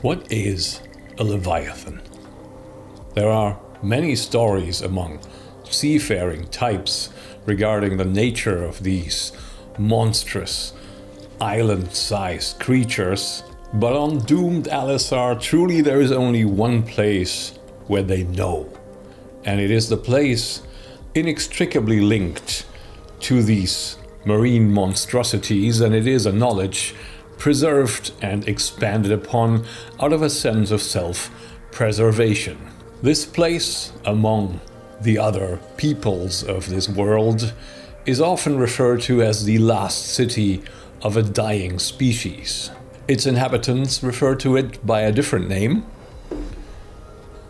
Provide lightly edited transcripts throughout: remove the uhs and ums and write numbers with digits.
What is a Leviathan? There are many stories among seafaring types regarding the nature of these monstrous island-sized creatures, but on Doomed Alissar truly there is only one place where they know, and it is the place inextricably linked to these marine monstrosities, and it is a knowledge preserved and expanded upon out of a sense of self-preservation. This place, among the other peoples of this world, is often referred to as the last city of a dying species. Its inhabitants refer to it by a different name,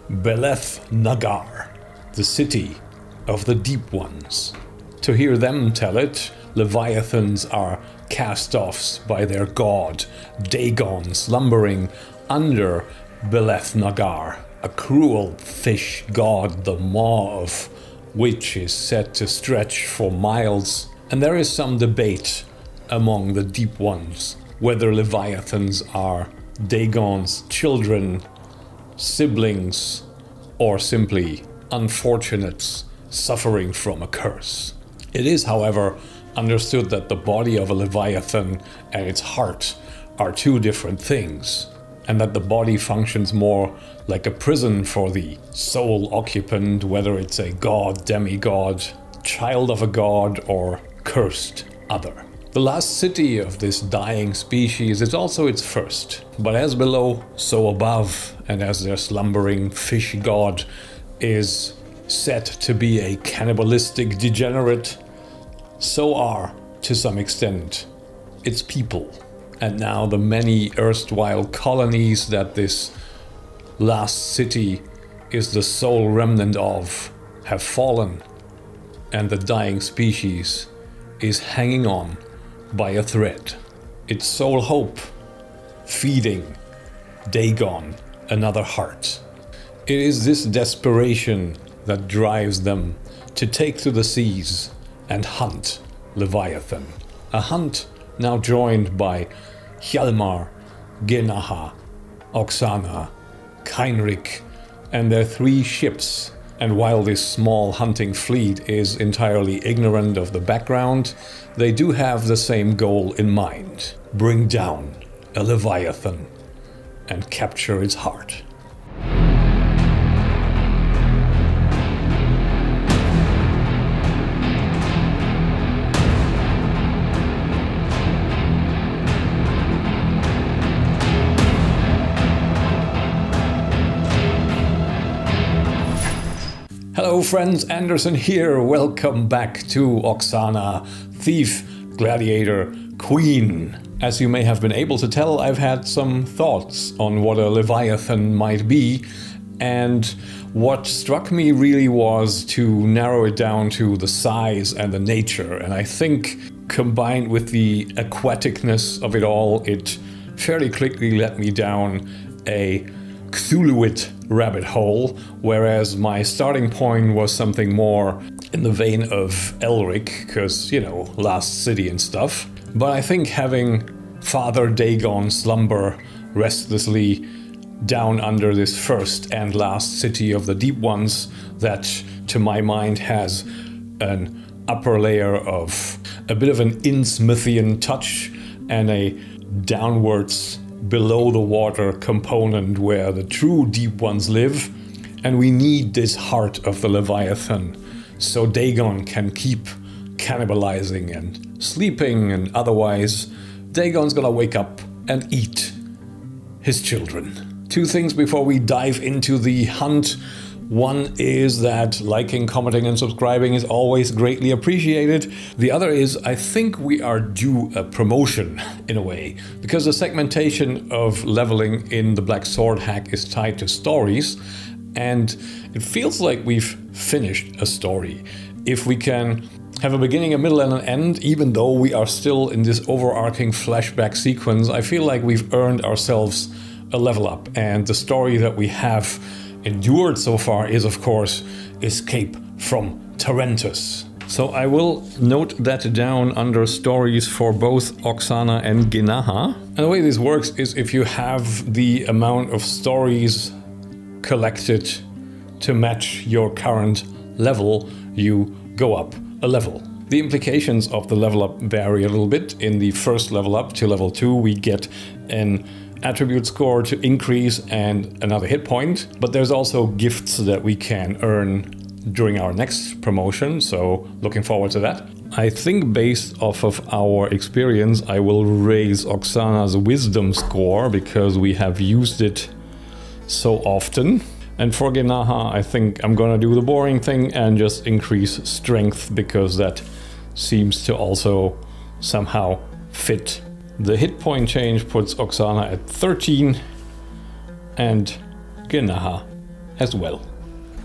Leviathan, the city of the deep ones. To hear them tell it, Leviathans are cast-offs by their god, Dagon, slumbering under Leviathan, a cruel fish god, the maw of which is said to stretch for miles. And there is some debate among the deep ones whether Leviathans are Dagon's children, siblings, or simply unfortunates suffering from a curse. It is, however, understood that the body of a Leviathan and its heart are two different things, and that the body functions more like a prison for the sole occupant, whether it's a god, demigod, child of a god, or cursed other. The last city of this dying species is also its first, but as below, so above, and as their slumbering fish god is said to be a cannibalistic degenerate, so are, to some extent, its people. And now the many erstwhile colonies that this last city is the sole remnant of have fallen, and the dying species is hanging on by a thread. Its sole hope, feeding Dagon another heart. It is this desperation that drives them to take to the seas and hunt Leviathan. A hunt now joined by Hjalmar, Genaha, Oksana, Heinrich, and their 3 ships. And while this small hunting fleet is entirely ignorant of the background, they do have the same goal in mind: bring down a Leviathan and capture its heart. Hello friends, Anderson here. Welcome back to Oksana, Thief, Gladiator, Queen. As you may have been able to tell, I've had some thoughts on what a Leviathan might be, and what struck me really was to narrow it down to the size and the nature. And I think combined with the aquaticness of it all, it fairly quickly led me down a Cthulhuid rabbit hole, whereas my starting point was something more in the vein of Elric, because, you know, last city and stuff. But I think having Father Dagon slumber restlessly down under this first and last city of the deep ones, that to my mind has an upper layer of a bit of an Innsmithian touch and a downwards below the water component where the true deep ones live, and we need this heart of the Leviathan so Dagon can keep cannibalizing and sleeping, and otherwise Dagon's gonna wake up and eat his children. 2 things before we dive into the hunt. One is that liking, commenting, and subscribing is always greatly appreciated. The other is, I think we are due a promotion, in a way, because the segmentation of leveling in the Black Sword hack is tied to stories, and it feels like we've finished a story. If we can have a beginning, a middle, and an end, even though we are still in this overarching flashback sequence, I feel like we've earned ourselves a level up, and the story that we have endured so far is, of course, Escape from Tarentus. So I will note that down under stories for both Oksana and Genaha. And the way this works is if you have the amount of stories collected to match your current level, you go up a level. The implications of the level up vary a little bit. In the first level up to level 2, we get an attribute score to increase and another hit point, but there's also gifts that we can earn during our next promotion, so looking forward to that. I think based off of our experience, I will raise Oksana's wisdom score because we have used it so often. And for Genaha, I think I'm gonna do the boring thing and just increase strength because that seems to also somehow fit. The hit point change puts Oksana at 13 and Genaha as well.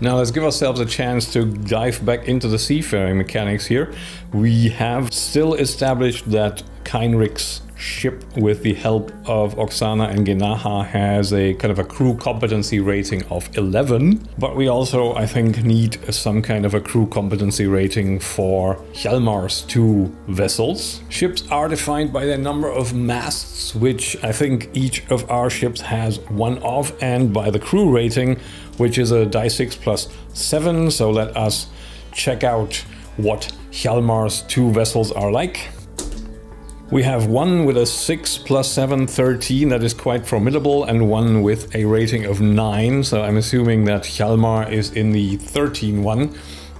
Now let's give ourselves a chance to dive back into the seafaring mechanics here. We have still established that Keinrich's ship, with the help of Oksana and Genaha, has a kind of a crew competency rating of 11. But we also, I think, need some kind of a crew competency rating for Hjalmar's 2 vessels. Ships are defined by their number of masts, which I think each of our ships has 1 of, and by the crew rating, which is a die 6 plus 7. So let us check out what Hjalmar's 2 vessels are like. We have one with a 6 plus 7, 13, that is quite formidable, and one with a rating of 9, so I'm assuming that Hjalmar is in the 13 one,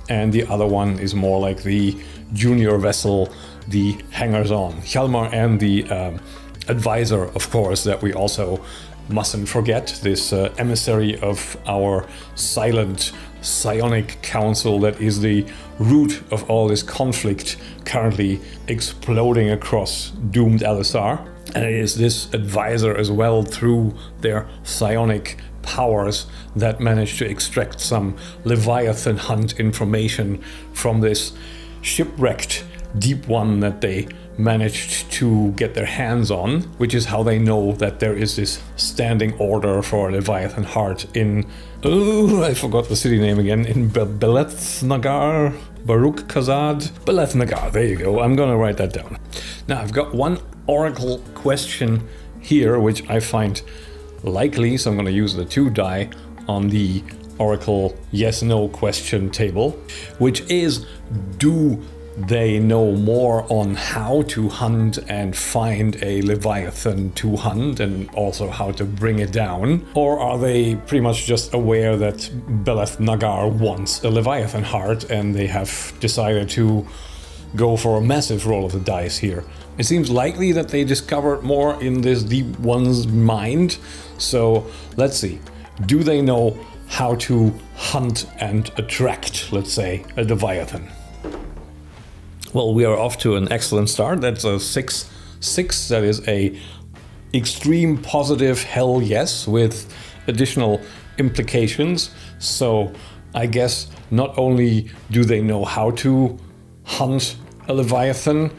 and the other one is more like the junior vessel, the hangers-on. Hjalmar and the advisor, of course, that we also mustn't forget, this emissary of our silent psionic council that is the root of all this conflict currently exploding across Doomed Alissar. And it is this advisor as well, through their psionic powers, that managed to extract some Leviathan hunt information from this shipwrecked deep one that they managed to get their hands on, which is how they know that there is this standing order for Leviathan heart in, oh, I forgot the city name again, in Belethnagar, Baruch Kazad, Belethnagar, there you go, I'm gonna write that down. Now I've got one oracle question here, which I find likely, so I'm gonna use the 2 die on the oracle yes-no question table, which is, do they know more on how to hunt and find a Leviathan to hunt, and also how to bring it down? Or are they pretty much just aware that Belethnagar wants a Leviathan heart and they have decided to go for a massive roll of the dice here? It seems likely that they discovered more in this deep one's mind, so let's see. Do they know how to hunt and attract, let's say, a Leviathan? Well, we are off to an excellent start. That's a 6-6. That is a extreme positive hell yes with additional implications. So I guess not only do they know how to hunt a Leviathan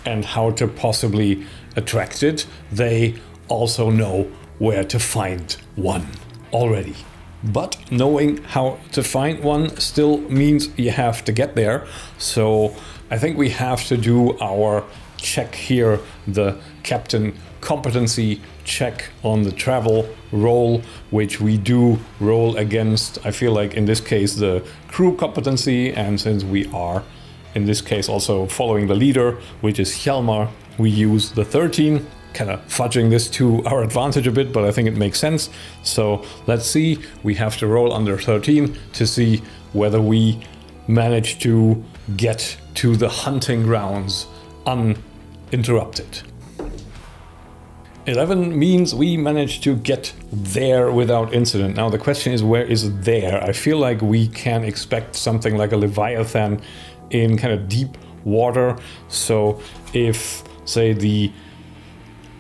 and how to possibly attract it, they also know where to find one already. But knowing how to find one still means you have to get there. So I think we have to do our check here, the captain competency check on the travel roll, which we do roll against, I feel like in this case, the crew competency. And since we are in this case also following the leader, which is Hjalmar, we use the 13. Kind of fudging this to our advantage a bit, but I think it makes sense. So let's see, we have to roll under 13 to see whether we manage to get to the hunting grounds uninterrupted. 11 means we managed to get there without incident. Now the question is, where is there? I feel like we can expect something like a Leviathan in kind of deep water. So if, say, the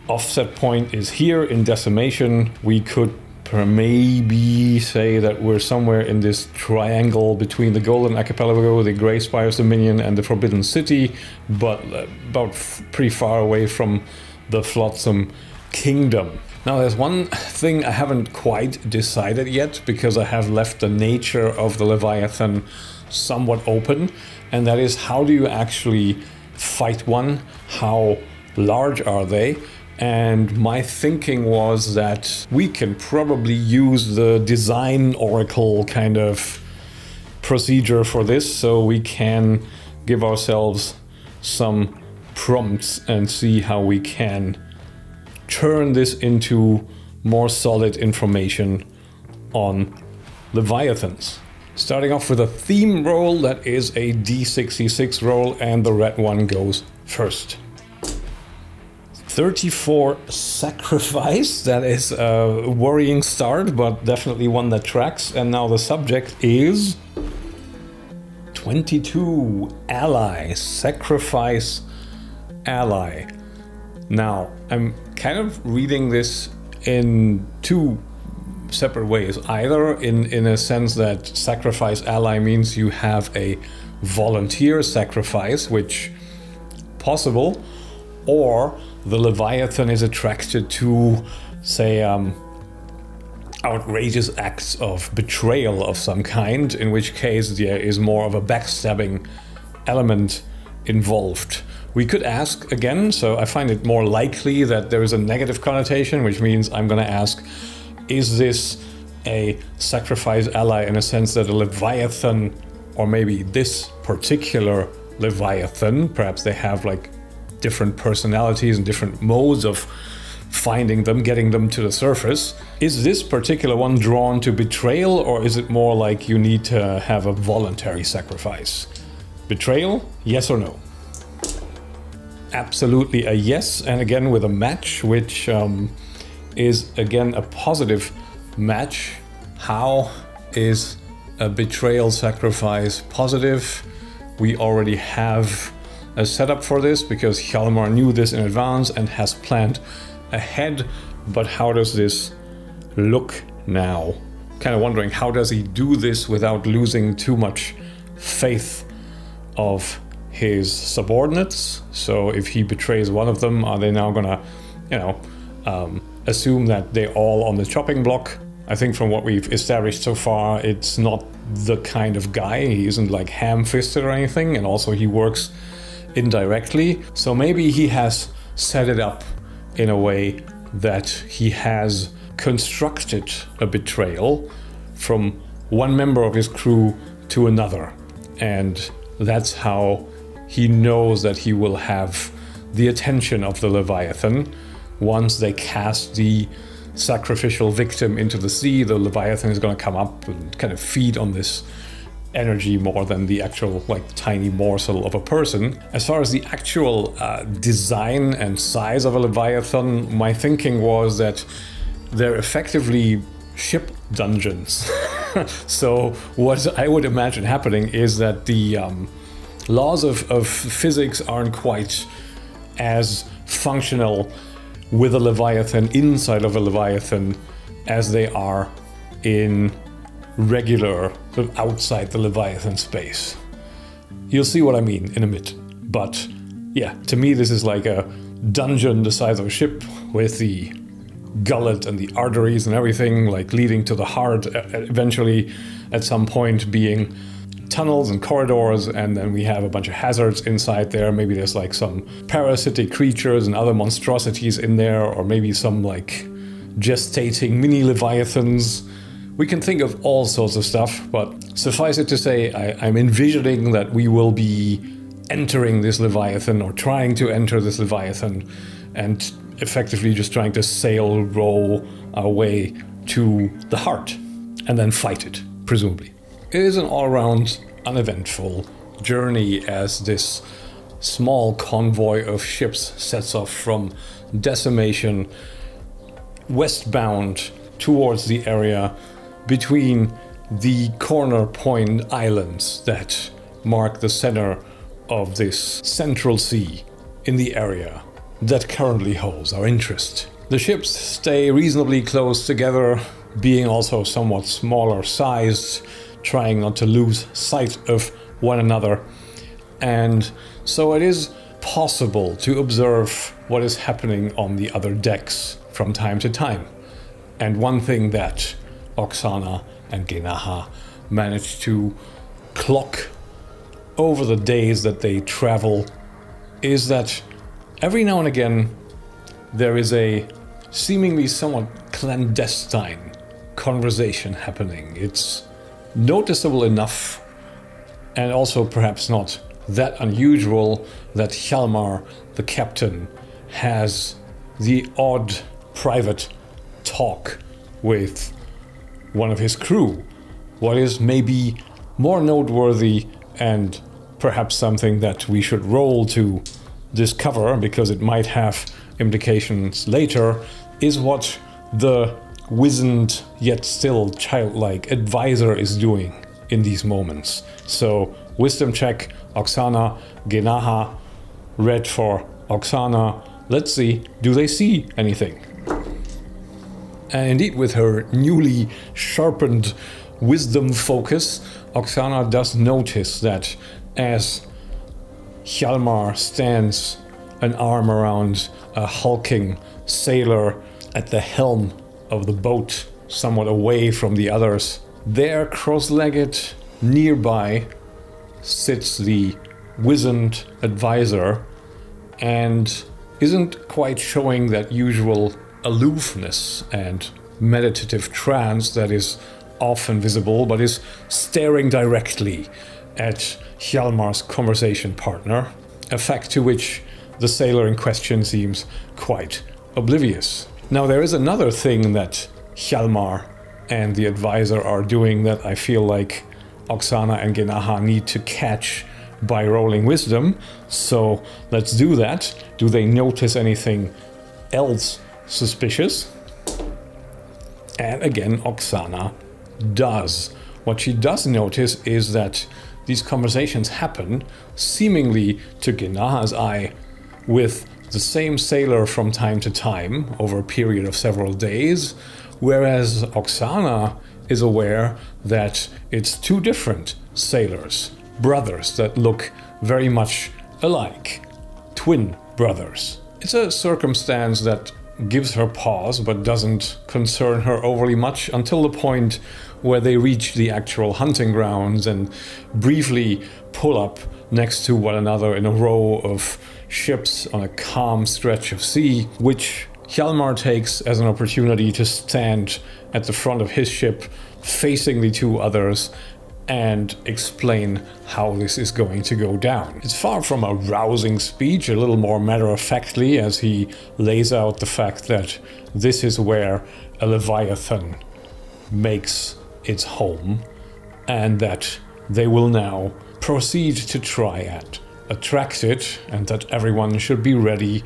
offset point is here in decimation, we could maybe say that we're somewhere in this triangle between the Golden Archipelago, the Grey Spire's Dominion, and the Forbidden City, but about pretty far away from the Flotsam Kingdom. Now there's one thing I haven't quite decided yet, because I have left the nature of the Leviathan somewhat open, and that is, how do you actually fight one? How large are they? And my thinking was that we can probably use the design oracle kind of procedure for this, so we can give ourselves some prompts and see how we can turn this into more solid information on Leviathans. Starting off with a theme roll, that is a D66 roll, and the red one goes first. 34 sacrifice, that is a worrying start, but definitely one that tracks. And now the subject is 22 ally, sacrifice ally. Now, I'm kind of reading this in two separate ways. Either in a sense that sacrifice ally means you have a volunteer sacrifice, which possible, or the Leviathan is attracted to, say, outrageous acts of betrayal of some kind, in which case there is more of a backstabbing element involved. We could ask again, so I find it more likely that there is a negative connotation, which means I'm going to ask, is this a sacrifice ally in a sense that a Leviathan, or maybe this particular Leviathan, perhaps they have like different personalities and different modes of finding them, getting them to the surface. Is this particular one drawn to betrayal, or is it more like you need to have a voluntary sacrifice? Betrayal, yes or no? Absolutely a yes, and again with a match, which is again a positive match. How is a betrayal sacrifice positive? We already have a setup for this, because Hjalmar knew this in advance and has planned ahead. But how does this look now? Kind of wondering, how does he do this without losing too much faith of his subordinates? So if he betrays one of them, are they now gonna, assume that they're all on the chopping block? I think from what we've established so far, it's not the kind of guy. He isn't like ham-fisted or anything, and also he works indirectly. So maybe he has set it up in a way that he has constructed a betrayal from one member of his crew to another, and that's how he knows that he will have the attention of the Leviathan. Once they cast the sacrificial victim into the sea, the Leviathan is going to come up and kind of feed on this energy more than the actual like tiny morsel of a person. As far as the actual design and size of a Leviathan, my thinking was that they're effectively ship dungeons. So what I would imagine happening is that the laws of physics aren't quite as functional with a Leviathan inside of a Leviathan as they are in regular sort of outside the Leviathan space. You'll see what I mean in a bit. But yeah, to me this is like a dungeon the size of a ship, with the gullet and the arteries and everything like leading to the heart, eventually at some point being tunnels and corridors, and then we have a bunch of hazards inside there. Maybe there's like some parasitic creatures and other monstrosities in there, or maybe some like gestating mini Leviathans. We can think of all sorts of stuff, but suffice it to say, I'm envisioning that we will be entering this Leviathan, or trying to enter this Leviathan, and effectively just trying to sail roll our way to the heart, and then fight it, presumably. It is an all-around uneventful journey as this small convoy of ships sets off from Decimation westbound towards the area between the corner point islands that mark the center of this central sea in the area that currently holds our interest. The ships stay reasonably close together, being also somewhat smaller sized, trying not to lose sight of one another, and so it is possible to observe what is happening on the other decks from time to time. And one thing that Oksana and Genaha managed to clock over the days that they travel is that every now and again there is a seemingly somewhat clandestine conversation happening. It's noticeable enough, and also perhaps not that unusual, that Hjalmar, the captain, has the odd private talk with one of his crew. What is maybe more noteworthy, and perhaps something that we should roll to discover, because it might have implications later, is what the wizened yet still childlike advisor is doing in these moments. So, wisdom check, Oksana, Genaha, red for Oksana. Let's see, do they see anything? And indeed, with her newly sharpened wisdom focus, Oksana does notice that as Hjalmar stands an arm around a hulking sailor at the helm of the boat, somewhat away from the others, there, cross-legged, nearby, sits the wizened advisor and isn't quite showing that usual aloofness and meditative trance that is often visible, but is staring directly at Hjalmar's conversation partner, a fact to which the sailor in question seems quite oblivious. Now, there is another thing that Hjalmar and the advisor are doing that I feel like Oksana and Genaha need to catch by rolling wisdom, so let's do that. Do they notice anything else suspicious? And again, Oksana does. What she does notice is that these conversations happen, seemingly to Genaha's eye, with the same sailor from time to time over a period of several days, whereas Oksana is aware that it's two different sailors, brothers that look very much alike, twin brothers. It's a circumstance that gives her pause but doesn't concern her overly much until the point where they reach the actual hunting grounds and briefly pull up next to one another in a row of ships on a calm stretch of sea, which Hjalmar takes as an opportunity to stand at the front of his ship facing the two others and explain how this is going to go down. It's far from a rousing speech, a little more matter-of-factly, as he lays out the fact that this is where a Leviathan makes its home, and that they will now proceed to try and attract it, and that everyone should be ready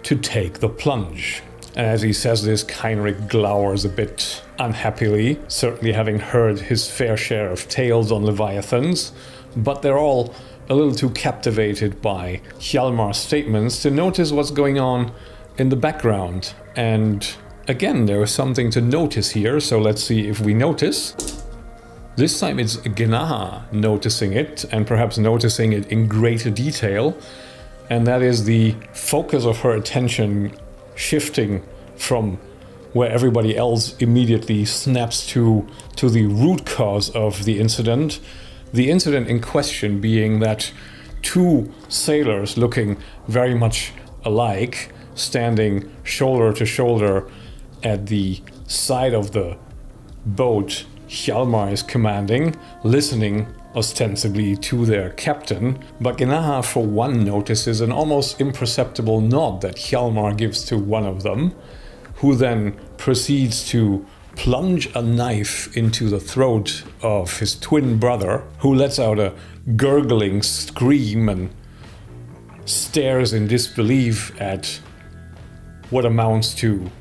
to take the plunge. And as he says this, Heinrich glowers a bit unhappily, certainly having heard his fair share of tales on Leviathans, but they're all a little too captivated by Hjalmar's statements to notice what's going on in the background. And again, there is something to notice here, so let's see if we notice. This time it's Genaha noticing it, and perhaps noticing it in greater detail, and that is the focus of her attention shifting from where everybody else immediately snaps to the root cause of the incident. The incident in question being that two sailors looking very much alike, standing shoulder to shoulder at the side of the boat Hjalmar is commanding, listening ostensibly to their captain, but Genaha for one notices an almost imperceptible nod that Hjalmar gives to one of them, who then proceeds to plunge a knife into the throat of his twin brother, who lets out a gurgling scream and stares in disbelief at what amounts to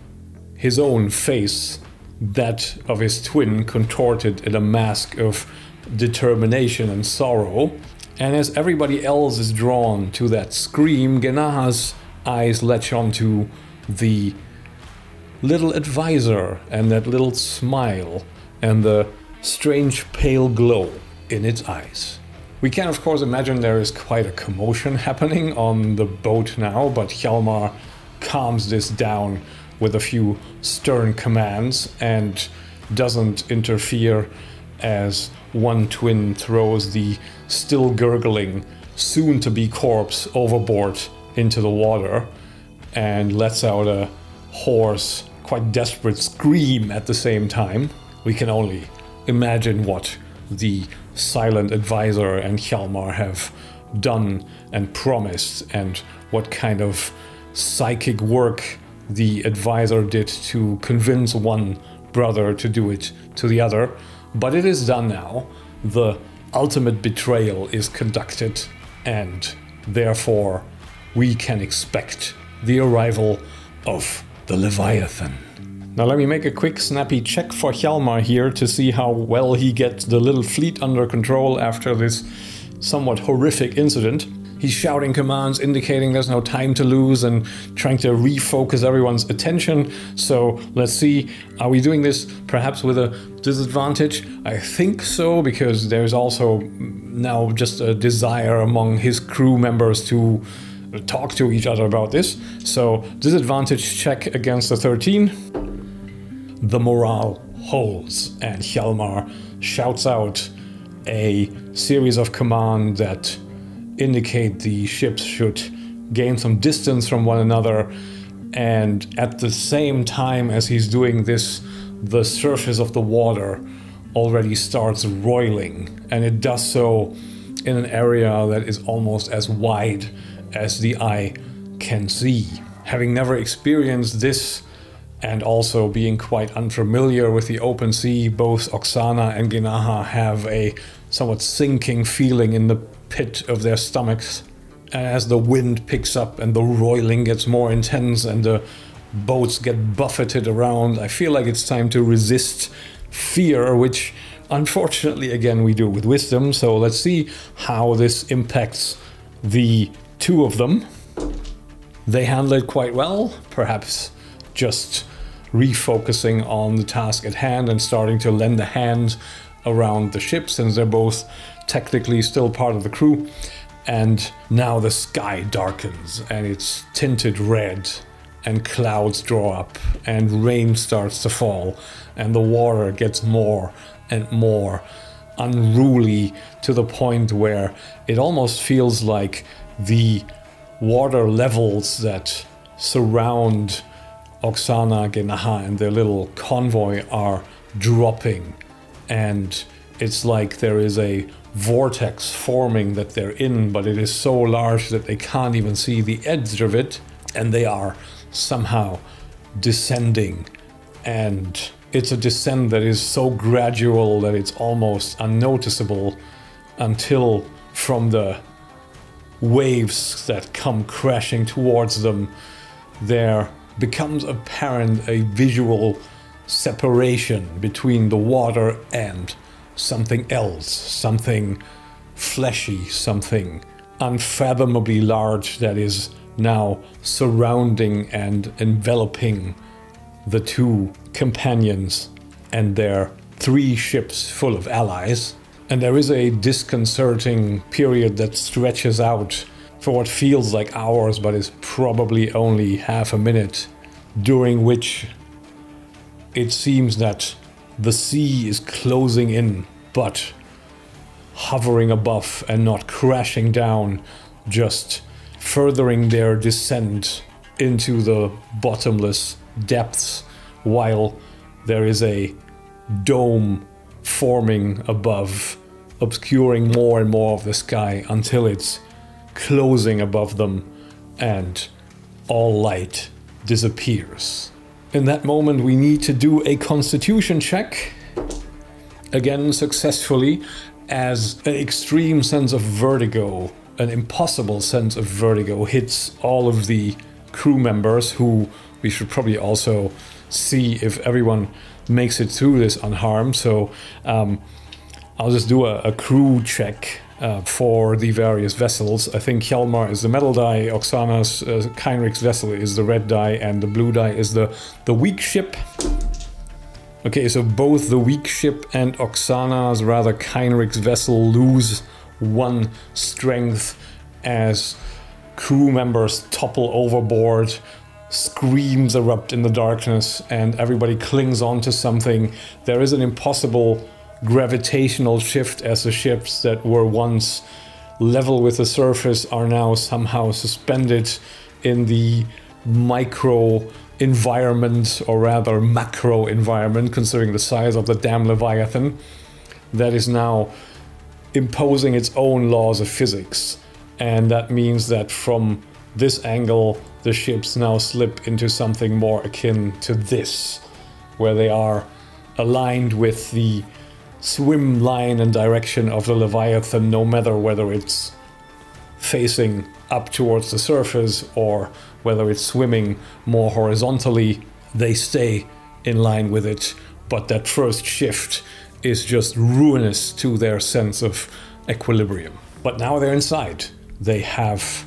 his own face, that of his twin contorted in a mask of determination and sorrow. And as everybody else is drawn to that scream, Genaha's eyes latch onto the little advisor and that little smile and the strange pale glow in its eyes. We can of course imagine there is quite a commotion happening on the boat now, but Hjalmar calms this down with a few stern commands and doesn't interfere as one twin throws the still gurgling, soon-to-be corpse overboard into the water and lets out a hoarse, quite desperate scream at the same time. We can only imagine what the silent advisor and Hjalmar have done and promised, and what kind of psychic work the advisor did to convince one brother to do it to the other. But it is done now. The ultimate betrayal is conducted, and therefore we can expect the arrival of the Leviathan. Now let me make a quick snappy check for Hjalmar here to see how well he gets the little fleet under control after this somewhat horrific incident. He's shouting commands indicating there's no time to lose and trying to refocus everyone's attention. So let's see, are we doing this perhaps with a disadvantage? I think so, because there's also now just a desire among his crew members to talk to each other about this. So disadvantage check against the 13. The morale holds, and Hjalmar shouts out a series of commands that indicate the ships should gain some distance from one another, and at the same time as he's doing this, the surface of the water already starts roiling, and it does so in an area that is almost as wide as the eye can see. Having never experienced this, and also being quite unfamiliar with the open sea, both Oksana and Genaha have a somewhat sinking feeling in the pit of their stomachs. And as the wind picks up and the roiling gets more intense and the boats get buffeted around, I feel like it's time to resist fear, which unfortunately again we do with wisdom. So let's see how this impacts the two of them. They handle it quite well, perhaps just refocusing on the task at hand and starting to lend a hand around the ship, since they're both technically still part of the crew. And now the sky darkens and it's tinted red, and clouds draw up and rain starts to fall, and the water gets more and more unruly, to the point where it almost feels like the water levels that surround Oksana, Genaha and their little convoy are dropping, and it's like there is a vortex forming that they're in, but it is so large that they can't even see the edge of it, and they are somehow descending. And it's a descent that is so gradual that it's almost unnoticeable, until from the waves that come crashing towards them, there becomes apparent a visual separation between the water and something else, something fleshy, something unfathomably large that is now surrounding and enveloping the two companions and their three ships full of allies. And there is a disconcerting period that stretches out for what feels like hours, but is probably only half a minute, during which it seems that the sea is closing in, but hovering above and not crashing down, just furthering their descent into the bottomless depths, while there is a dome forming above, obscuring more and more of the sky until it's closing above them and all light disappears. In that moment we need to do a constitution check, again successfully, as an extreme sense of vertigo, an impossible sense of vertigo hits all of the crew members, who we should probably also see if everyone makes it through this unharmed. So I'll just do a crew check for the various vessels. I think Hjalmar is the metal die, Oksana's Kynrik's vessel is the red die, and the blue die is the weak ship. Okay, so both the weak ship and Oksana's, rather Kynrik's vessel, lose one strength as crew members topple overboard, screams erupt in the darkness and everybody clings onto something. There is an impossible gravitational shift as the ships that were once level with the surface are now somehow suspended in the micro environment, or rather macro environment, considering the size of the damn Leviathan, that is now imposing its own laws of physics. And that means that from this angle, the ships now slip into something more akin to this, where they are aligned with the swim line and direction of the Leviathan, no matter whether it's facing up towards the surface or whether it's swimming more horizontally. They stay in line with it, but that first shift is just ruinous to their sense of equilibrium. But now they're inside. They have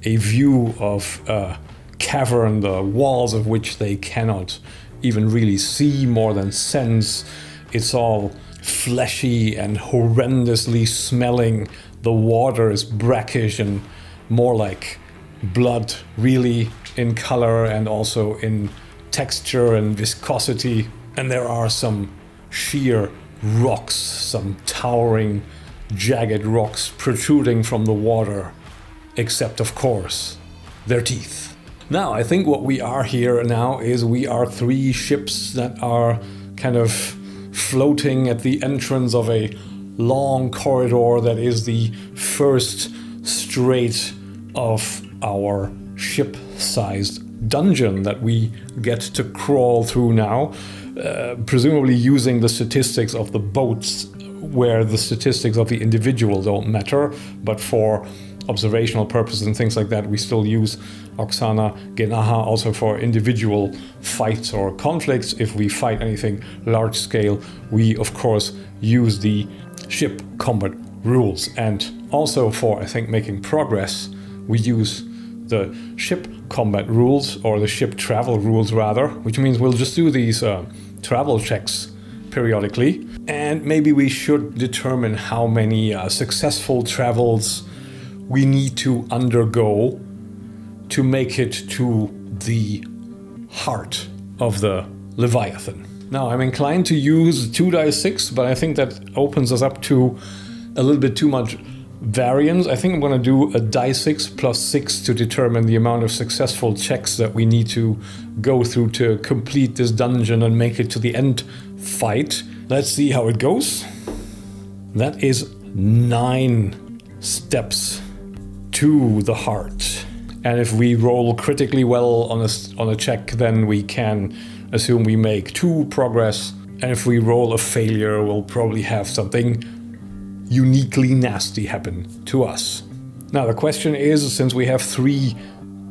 a view of a cavern, the walls of which they cannot even really see more than sense. It's all fleshy and horrendously smelling. The water is brackish and more like blood, really, in color and also in texture and viscosity. And there are some sheer rocks, some towering, jagged rocks protruding from the water, except, of course, their teeth. Now, I think what we are here now is we are 3 ships that are kind of floating at the entrance of a long corridor that is the first strait of our ship-sized dungeon that we get to crawl through now, presumably using the statistics of the boats, where the statistics of the individual don't matter, but for observational purposes and things like that, we still use Oksana, Genaha also for individual fights or conflicts. If we fight anything large scale, we of course use the ship combat rules. And also for, I think, making progress, we use the ship combat rules, or the ship travel rules rather, which means we'll just do these travel checks periodically. And maybe we should determine how many successful travels we need to undergo to make it to the heart of the Leviathan. Now, I'm inclined to use 2d6, but I think that opens us up to a little bit too much variance. I think I'm going to do a d6 plus 6 to determine the amount of successful checks that we need to go through to complete this dungeon and make it to the end fight. Let's see how it goes. That is 9 steps to the heart. And if we roll critically well on a check, then we can assume we make 2 progress. And if we roll a failure, we'll probably have something uniquely nasty happen to us. Now the question is, since we have 3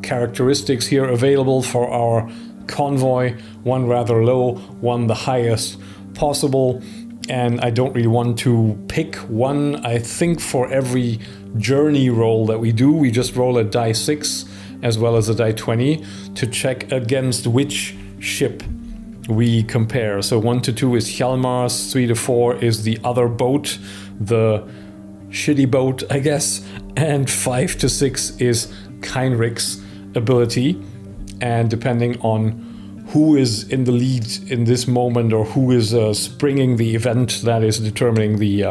characteristics here available for our convoy, one rather low, one the highest possible, and I don't really want to pick one. I think for every journey roll that we do, we just roll a die 6 as well as a die 20 to check against which ship we compare. So 1 to 2 is Hjalmar's, 3 to 4 is the other boat, the shitty boat, I guess, and 5 to 6 is Heinrich's ability. And depending on who is in the lead in this moment, or who is springing the event, that is determining the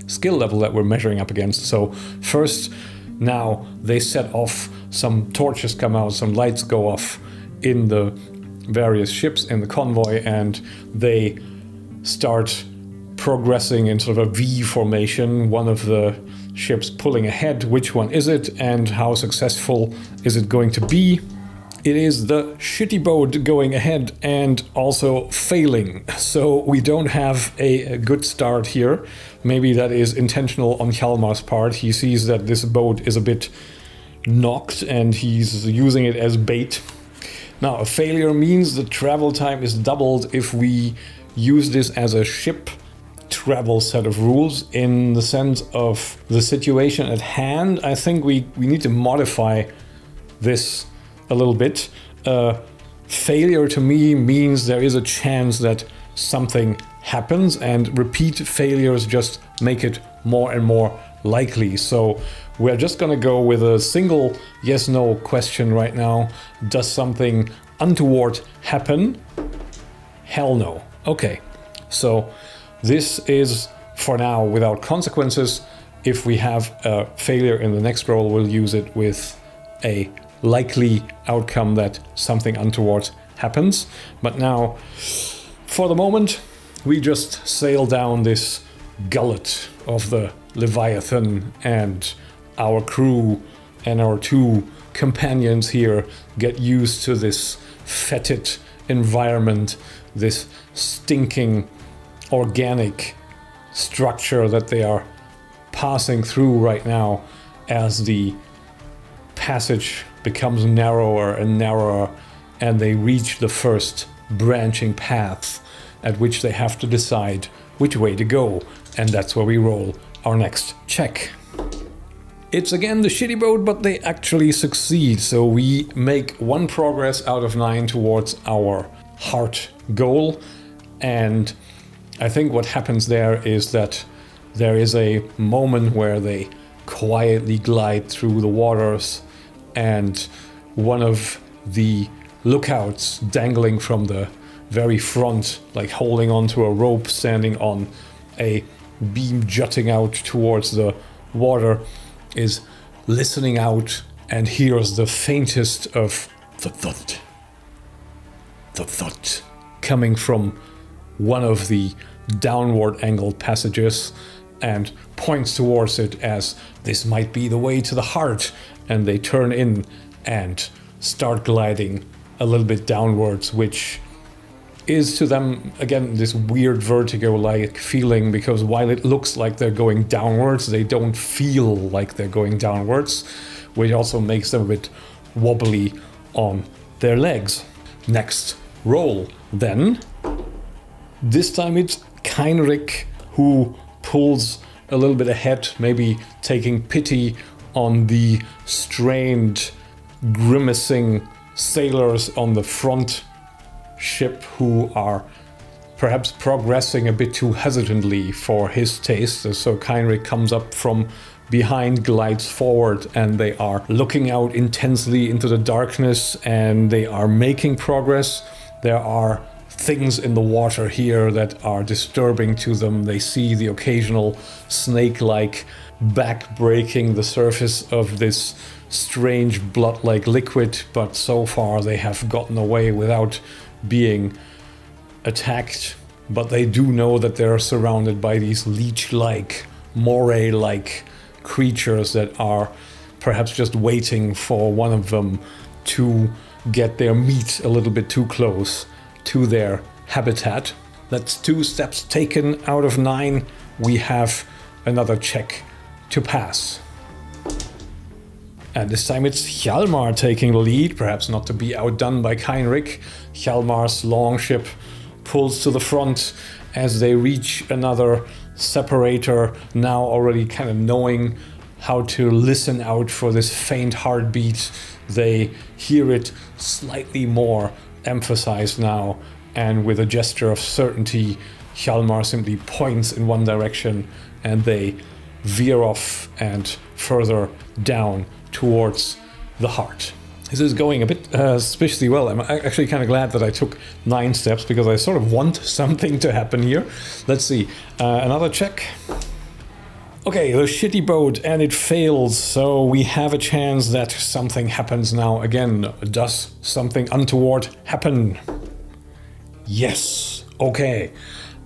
skill level that we're measuring up against. So first, now they set off, some torches come out, some lights go off in the various ships in the convoy, and they start progressing in sort of a V formation, one of the ships pulling ahead. Which one is it, and how successful is it going to be? It is the shitty boat going ahead and also failing. So we don't have a good start here. Maybe that is intentional on Hjalmar's part. He sees that this boat is a bit knocked and he's using it as bait. Now, a failure means the travel time is doubled if we use this as a ship travel set of rules. In the sense of the situation at hand, I think we need to modify this a little bit. Failure to me means there is a chance that something happens, and repeat failures just make it more and more likely. So we're just gonna go with a single yes/no question right now. Does something untoward happen? Hell no. Okay, so this is for now without consequences. If we have a failure in the next roll, we'll use it with a likely outcome that something untoward happens. But now, for the moment, we just sail down this gullet of the Leviathan, and our crew and our two companions here get used to this fetid environment, this stinking organic structure that they are passing through right now as the passage becomes narrower and narrower, and they reach the first branching path at which they have to decide which way to go, and that's where we roll our next check. It's again the shitty boat, but they actually succeed, so we make 1 progress out of 9 towards our heart goal. And I think what happens there is that there is a moment where they quietly glide through the waters, and one of the lookouts dangling from the very front, like holding onto a rope, standing on a beam jutting out towards the water, is listening out and hears the faintest of the thud coming from one of the downward angled passages, and points towards it as this might be the way to the heart, and they turn in and start gliding a little bit downwards, which is to them, again, this weird vertigo-like feeling, because while it looks like they're going downwards, they don't feel like they're going downwards, which also makes them a bit wobbly on their legs. Next roll, then. This time it's Heinrich who pulls a little bit ahead, maybe taking pity on the strained, grimacing sailors on the front ship who are perhaps progressing a bit too hesitantly for his taste. So Heinrich comes up from behind, glides forward, and they are looking out intensely into the darkness, and they are making progress. There are things in the water here that are disturbing to them. They see the occasional snake-like back breaking the surface of this strange blood-like liquid, but so far they have gotten away without being attacked. But they do know that they're surrounded by these leech-like, moray-like creatures that are perhaps just waiting for one of them to get their meat a little bit too close to their habitat. That's 2 steps taken out of 9. We have another check to pass. And this time it's Hjalmar taking the lead, perhaps not to be outdone by Heinrich. Hjalmar's longship pulls to the front as they reach another separator, now already kind of knowing how to listen out for this faint heartbeat. They hear it slightly more emphasized now, and with a gesture of certainty, Hjalmar simply points in one direction and they veer off and further down towards the heart. This is going a bit suspiciously well. I'm actually kind of glad that I took 9 steps, because I sort of want something to happen here. Let's see, another check. Okay, the shitty boat, and it fails, so we have a chance that something happens now again. Does something untoward happen? Yes. Okay.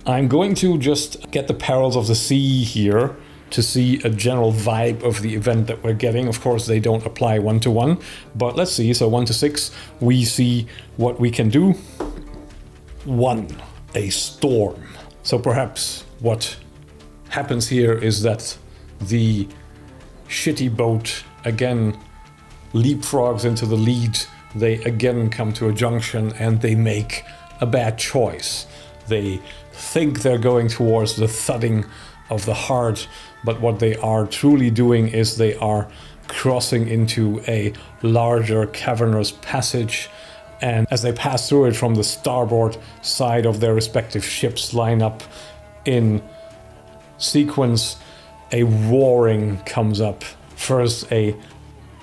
I'm going to just get the perils of the sea here to see a general vibe of the event that we're getting. Of course, they don't apply 1-to-1, but let's see. So 1 to 6, we see what we can do. 1, a storm. So perhaps what happens here is that the shitty boat again leapfrogs into the lead. They again come to a junction and they make a bad choice. They think they're going towards the thudding of the heart, but what they are truly doing is they are crossing into a larger cavernous passage, and as they pass through it from the starboard side of their respective ships line up in sequence, a roaring comes up. First a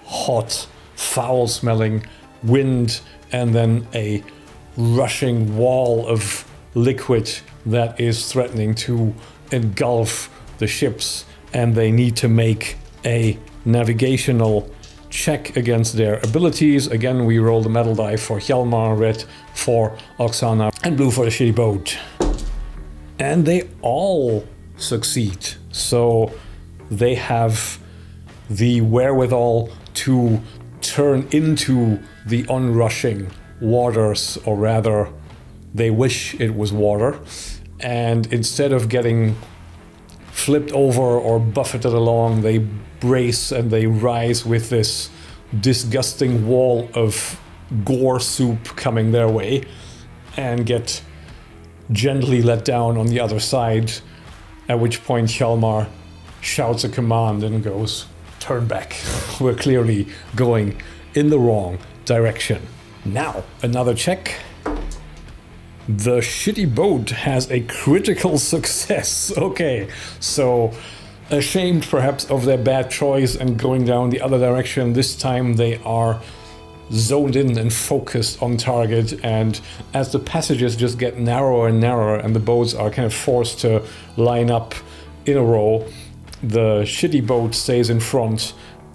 hot, foul-smelling wind, and then a rushing wall of liquid that is threatening to engulf the ships, and they need to make a navigational check against their abilities. Again, we roll the metal die for Hjalmar, red for Oksana, and blue for the shitty boat. And they all succeed. So they have the wherewithal to turn into the onrushing waters, or rather, they wish it was water. And instead of getting flipped over or buffeted along, they brace and they rise with this disgusting wall of gore soup coming their way, and get gently let down on the other side, at which point Hjalmar shouts a command and goes, "Turn back. We're clearly going in the wrong direction." Now, another check. The shitty boat has a critical success. Okay, so ashamed perhaps of their bad choice and going down the other direction, this time they are zoned in and focused on target, and as the passages just get narrower and narrower and the boats are kind of forced to line up in a row, the shitty boat stays in front,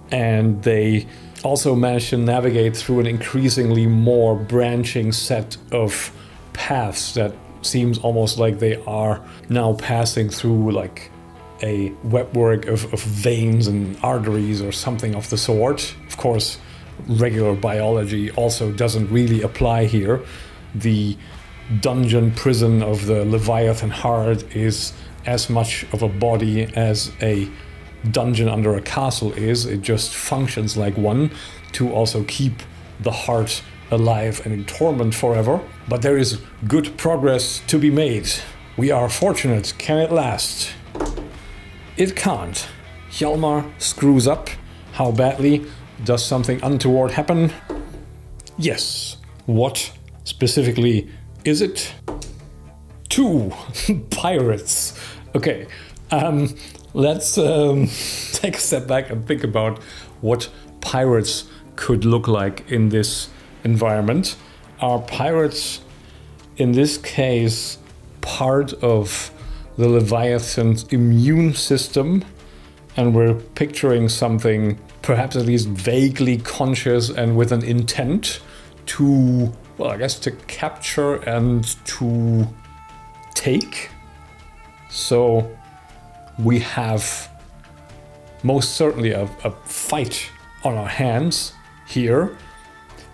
and they also manage to navigate through an increasingly more branching set of paths that seems almost like they are now passing through like a webwork of veins and arteries or something of the sort. Of course, regular biology also doesn't really apply here. The dungeon prison of the Leviathan heart is as much of a body as a dungeon under a castle is. It just functions like one to also keep the heart alive and in torment forever. But there is good progress to be made. We are fortunate. Can it last? It can't. Hjalmar screws up. How badly? Does something untoward happen? Yes. What specifically is it? 2 pirates. Okay, let's take a step back and think about what pirates could look like in this environment. Are pirates, in this case, part of the Leviathan's immune system? And we're picturing something perhaps at least vaguely conscious and with an intent to, well, I guess to capture and to take. So we have most certainly a fight on our hands here.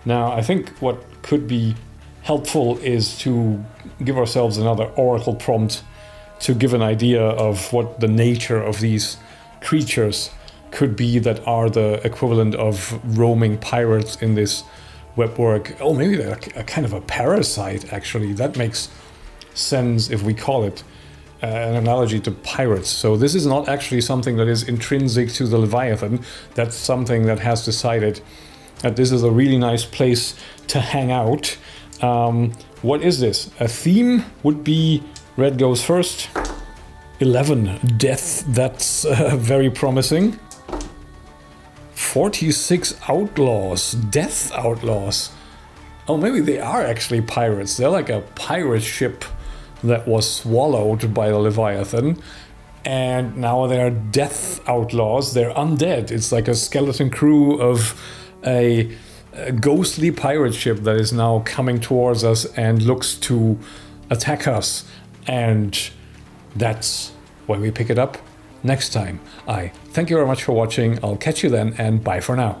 Now, I think what could be helpful is to give ourselves another oracle prompt to give an idea of what the nature of these creatures could be that are the equivalent of roaming pirates in this webwork. Oh, maybe they're a kind of a parasite, actually. That makes sense if we call it an analogy to pirates. So this is not actually something that is intrinsic to the Leviathan. That's something that has decided that this is a really nice place to hang out. What is this? A theme would be red goes first. 11, death. That's very promising. 46 outlaws, death outlaws. Oh, maybe they are actually pirates. They're like a pirate ship that was swallowed by the Leviathan, and now they're death outlaws. They're undead. It's like a skeleton crew of a ghostly pirate ship that is now coming towards us and looks to attack us. And that's where we pick it up next time. I thank you very much for watching. I'll catch you then, and bye for now.